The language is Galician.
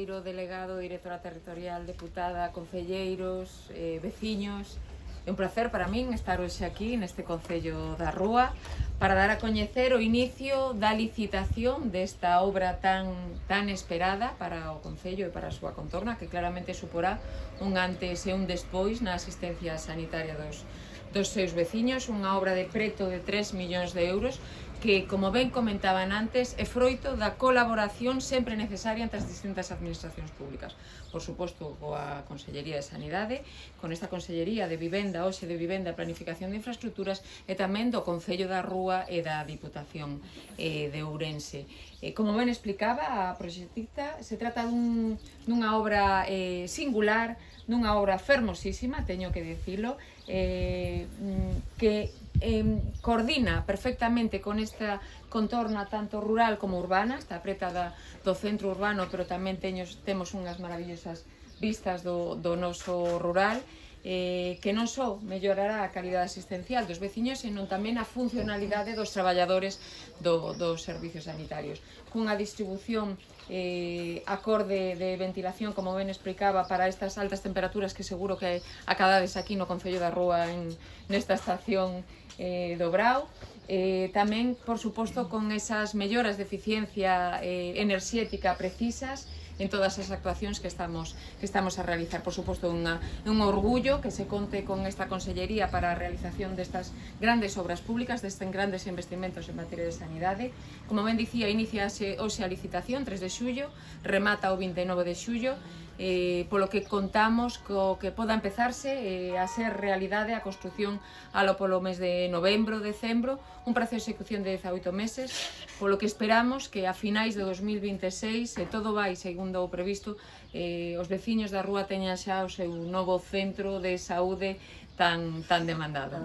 conselleiro, delegado, directora territorial, deputada, concelleiros, veciños. É un placer para min estar hoxe aquí neste Concello da Rúa para dar a coñecer o inicio da licitación desta obra tan esperada para o Concello e para a súa contorna, que claramente suporá un antes e un despois na asistencia sanitaria dos seus veciños, unha obra de preto de 3 millóns de euros que, como ben comentaban antes, é froito da colaboración sempre necesaria entre as distintas administracións públicas. Por suposto, coa Consellería de Sanidade, con esta Consellería de Vivenda, hoxe de Vivenda e Planificación de Infraestructuras, e tamén do Concello da Rúa e da Diputación de Ourense. Como ben explicaba a proxectista, se trata dunha obra singular, dunha obra fermosísima, teño que dicilo, que coordina perfectamente con esta contorna tanto rural como urbana, está preta do centro urbano, pero tamén temos unhas maravillosas vistas do noso rural, que non só mellorará a calidade asistencial dos veciños, senón tamén a funcionalidade dos traballadores dos servicios sanitarios, cunha distribución acorde de ventilación, como ben explicaba, para estas altas temperaturas que seguro que acadades aquí no Concello da Rúa nesta estación do Brao. Tamén, por suposto, con esas melloras de eficiencia enerxética precisas en todas as actuacións que estamos a realizar. Por suposto, é un orgullo que se conte con esta Consellería para a realización destas grandes obras públicas, destes grandes investimentos en materia de sanidade. Como ben dicía, iniciase hoxe a licitación, 3 de xullo, remata o 29 de xullo, polo que contamos co que poda empezarse a ser realidade a construción alo polo mes de novembro, decembro, un prazo de execución de 18 meses, polo que esperamos que a finais de 2026, se todo vai segundo o previsto, os veciños da Rúa teñan xa o seu novo centro de saúde tan demandado.